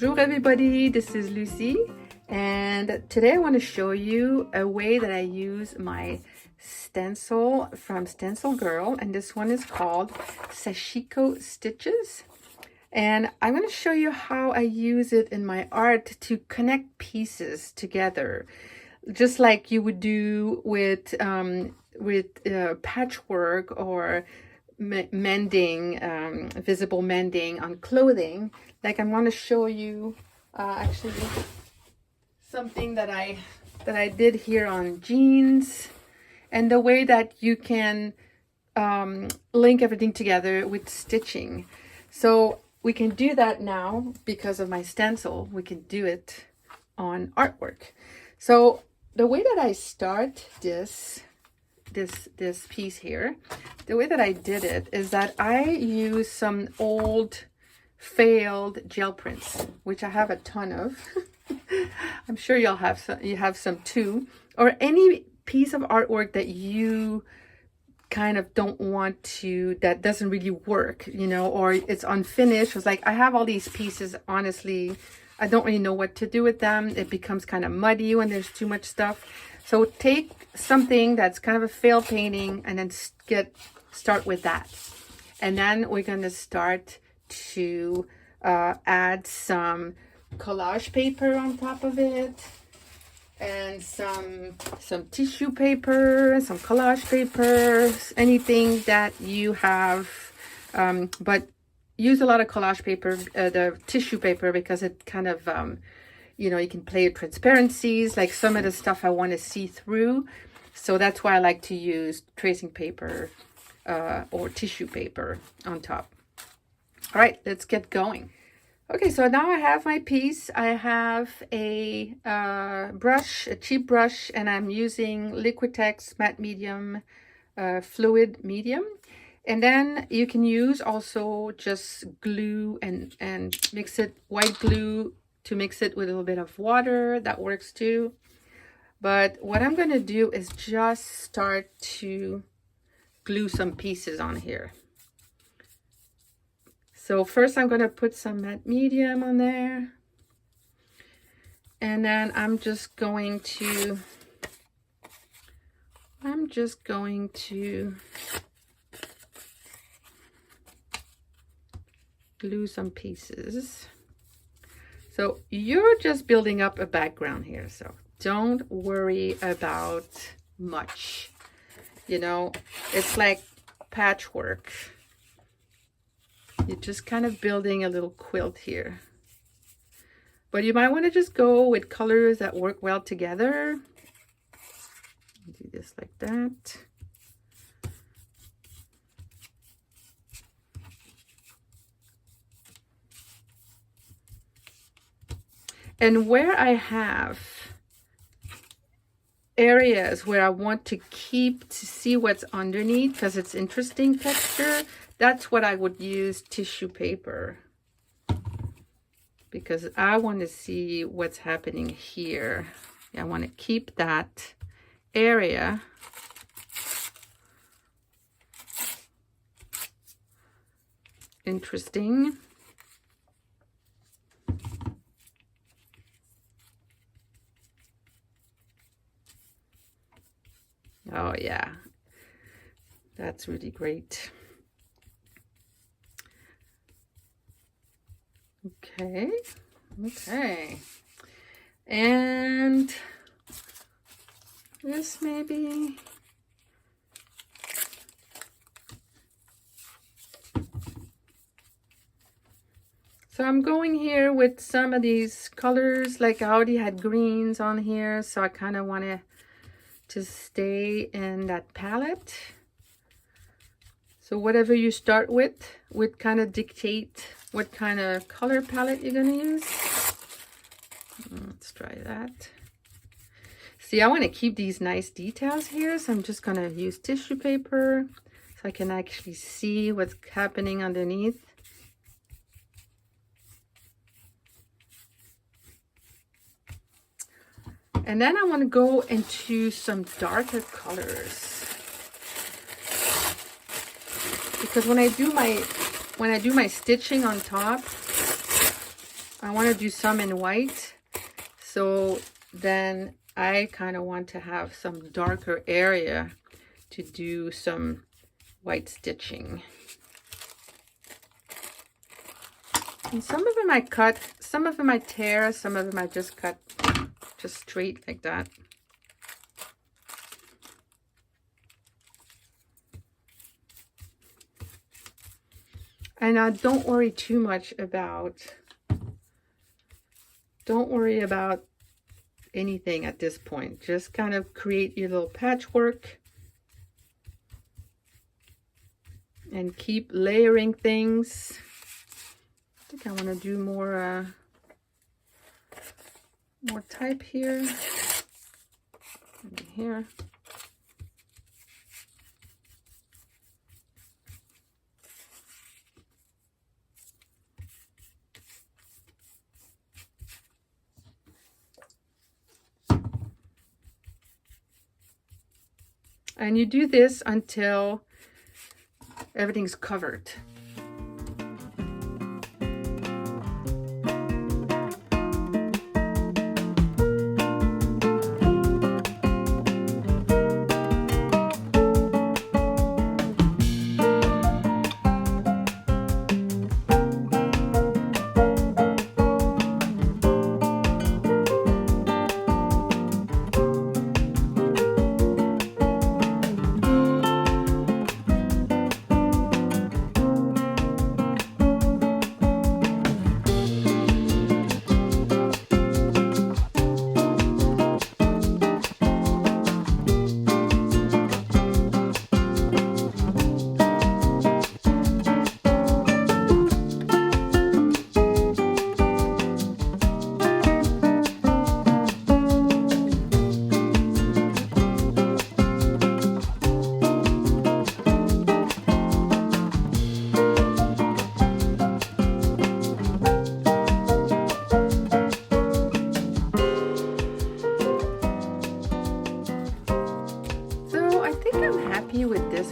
Bonjour everybody, this is Lucy, and today I want to show you a way that I use my stencil from StencilGirl, and this one is called Sashiko Stitches. And I'm going to show you how I use it in my art to connect pieces together, just like you would do with patchwork or mending, visible mending on clothing. Like I'm going to show you actually something that I did here on jeans, and the way that you can link everything together with stitching. So we can do that now because of my stencil. We can do it on artwork. So the way that I start this piece here, the way that I did it is that I use some old failed gel prints, which I have a ton of. I'm sure you have some too, or any piece of artwork that you kind of don't want to, that doesn't really work, you know, or it's unfinished. It's like I have all these pieces, honestly I don't really know what to do with them. It becomes kind of muddy when there's too much stuff. So take something that's kind of a failed painting and then start with that. And then we're going to start to add some collage paper on top of it, and some tissue paper, some collage paper, anything that you have, but use a lot of collage paper, the tissue paper, because it kind of you know, you can play with transparencies, like some of the stuff I want to see through. So that's why I like to use tracing paper or tissue paper on top. All right, let's get going. Okay, so now I have my piece. I have a brush, a cheap brush, and I'm using Liquitex matte medium, fluid medium. And then you can use also just glue and mix it, white glue, to mix it with a little bit of water. That works too. But what I'm going to do is just start to glue some pieces on here. So first I'm going to put some matte medium on there. And then I'm just going to glue some pieces. So you're just building up a background here, so don't worry about much. You know, it's like patchwork. You're just kind of building a little quilt here. But you might want to just go with colors that work well together. Do this like that. And where I have areas where I want to see what's underneath, because it's interesting texture, that's what I would use tissue paper. Because I want to see what's happening here. I want to keep that area interesting. Oh yeah, that's really great. Okay, and this maybe. So I'm going here with some of these colors, like I already had greens on here, so I kind of want to stay in that palette. So whatever you start with would kind of dictate what kind of color palette you're going to use. Let's try that. See, I want to keep these nice details here, so I'm just going to use tissue paper so I can actually see what's happening underneath. And then I want to go into some darker colors. Because when I do my stitching on top, I want to do some in white. So then I kind of want to have some darker area to do some white stitching. And some of them I cut, some of them I tear, some of them I just cut just straight like that. And don't worry too much about, anything at this point. Just kind of create your little patchwork and keep layering things. I think I want to do more type here. Maybe here. And you do this until everything's covered.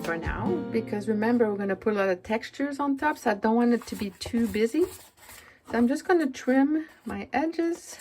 For now, because remember we're going to put a lot of textures on top, so I don't want it to be too busy. So I'm just going to trim my edges,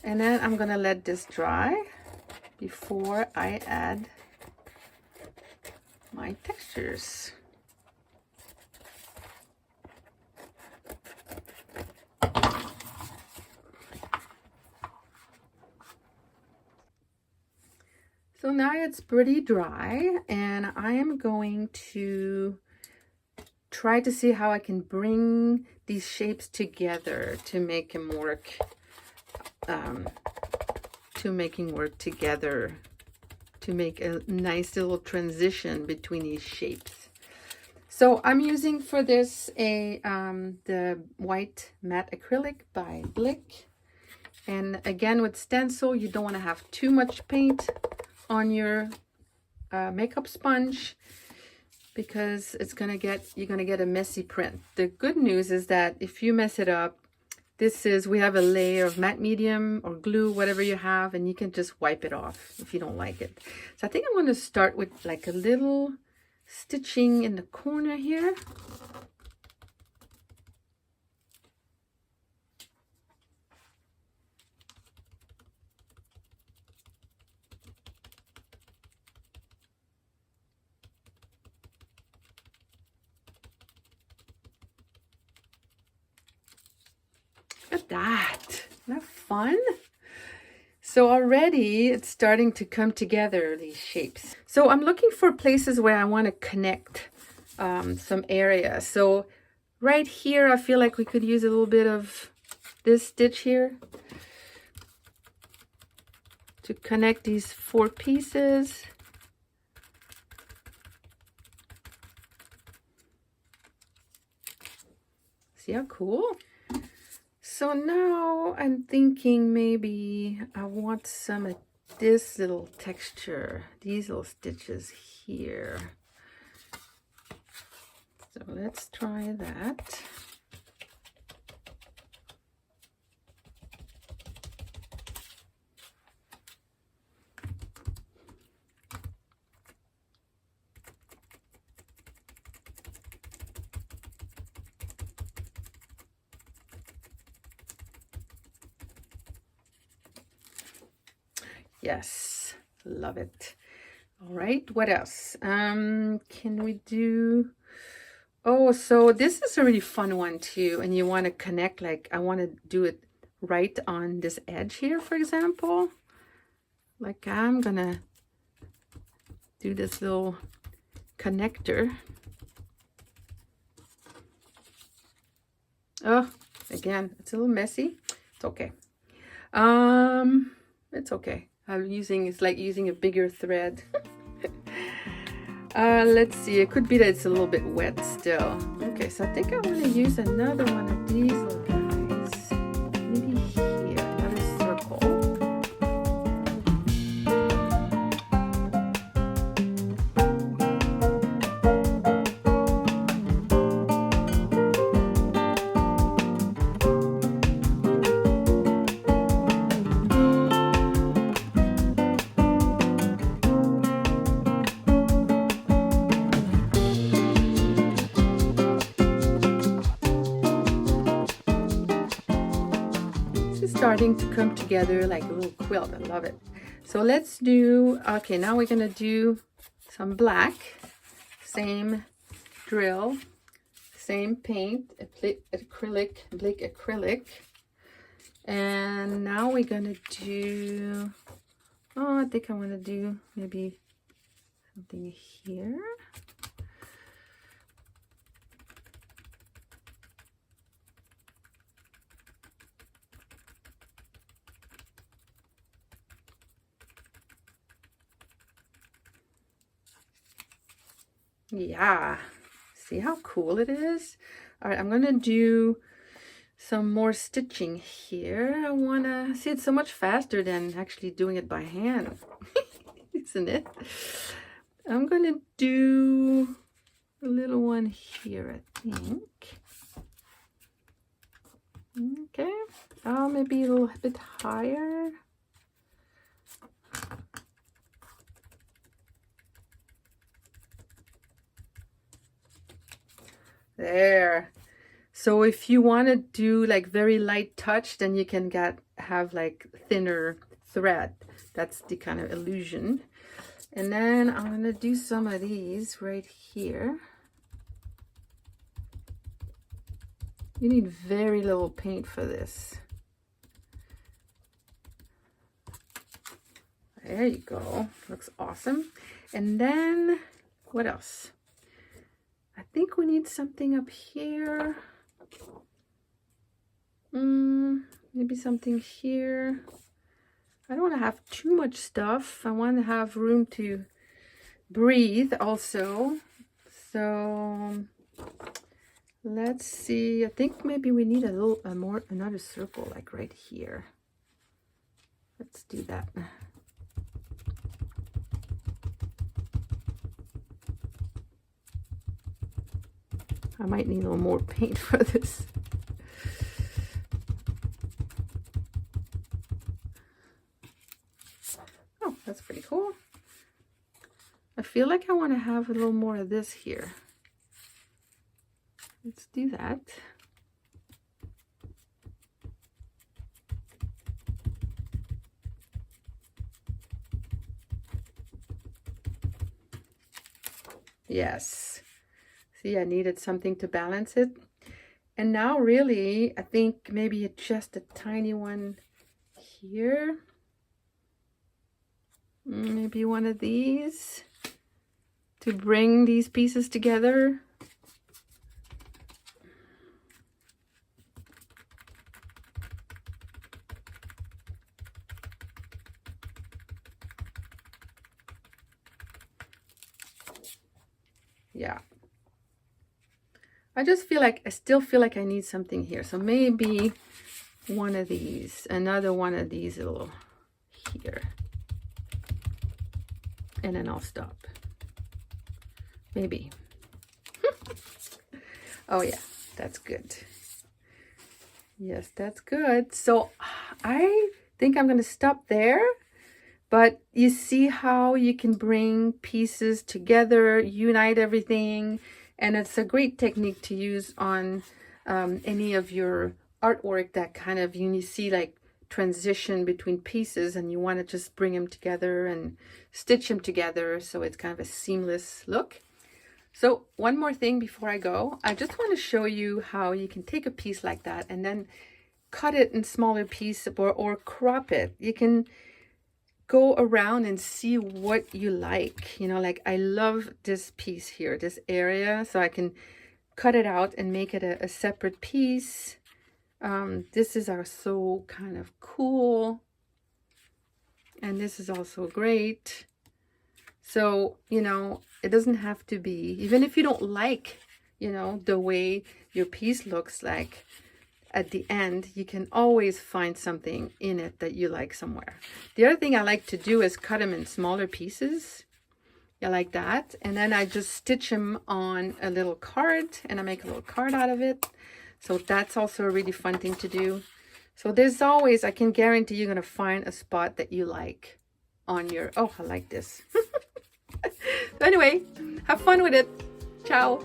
and then I'm going to let this dry before I add my textures. So now it's pretty dry, and I am going to try to see how I can bring these shapes together to make them work, to make a nice little transition between these shapes. So I'm using for this the white matte acrylic by Blick. And again, with Stencil, you don't want to have too much paint on your makeup sponge, because you're gonna get a messy print. The good news is that if you mess it up, we have a layer of matte medium or glue, whatever you have, and you can just wipe it off if you don't like it. So I think I'm going to start with like a little stitching in the corner here. Look at that. Isn't that fun? So already it's starting to come together, these shapes. So I'm looking for places where I want to connect some areas. So right here, I feel like we could use a little bit of this stitch here to connect these 4 pieces. See how cool? So now I'm thinking maybe I want some of this little texture, these little stitches here. So let's try that. Yes, love it. All right, what else? Can we do... Oh, so this is a really fun one too, and you want to connect, like I want to do it right on this edge here, for example. Like I'm gonna do this little connector. Oh, again, it's a little messy. It's okay. It's okay. It's like using a bigger thread. Let's see, it could be that it's a little bit wet still. Okay, so I think I want to use another one of these little guys. Maybe here, another circle. Starting to come together like a little quilt. I love it. So let's do, okay, now we're gonna do some black, same drill, same paint, acrylic, bleak acrylic, and now we're gonna do, oh, I think I want to do maybe something here. Yeah, see how cool it is? All right, I'm gonna do some more stitching here. I wanna see, it's so much faster than actually doing it by hand, isn't it? I'm gonna do a little one here, I think. Okay, maybe a little bit higher. There. So if you want to do like very light touch, then you can have like thinner thread. That's the kind of illusion. And then I'm going to do some of these right here. You need very little paint for this. There you go. Looks awesome. And then what else? I think we need something up here. Maybe something here. I don't want to have too much stuff. I want to have room to breathe also. So let's see. I think maybe we need another circle like right here. Let's do that. I might need a little more paint for this. Oh, that's pretty cool. I feel like I want to have a little more of this here. Let's do that. Yes. See, I needed something to balance it. And now really, I think maybe just a tiny one here. Maybe one of these to bring these pieces together. Yeah. I still feel like I need something here. So maybe one of these, another one of these little here. And then I'll stop. Maybe. Oh yeah, that's good. Yes, that's good. So I think I'm going to stop there. But you see how you can bring pieces together, unite everything. And it's a great technique to use on any of your artwork that kind of, you see like transition between pieces and you want to just bring them together and stitch them together so it's kind of a seamless look. So one more thing before I go, I just want to show you how you can take a piece like that and then cut it in smaller pieces or crop it. You can go around and see what you like. You know, like I love this piece here, this area, so I can cut it out and make it a separate piece. This is also kind of cool. And this is also great. So, you know, it doesn't have to be, even if you don't like, you know, the way your piece looks like at the end, you can always find something in it that you like somewhere. The other thing I like to do is cut them in smaller pieces. Yeah, like that. And then I just stitch them on a little card and I make a little card out of it. So that's also a really fun thing to do. So there's always, I can guarantee you're going to find a spot that you like on your, oh, I like this. So anyway, have fun with it. Ciao.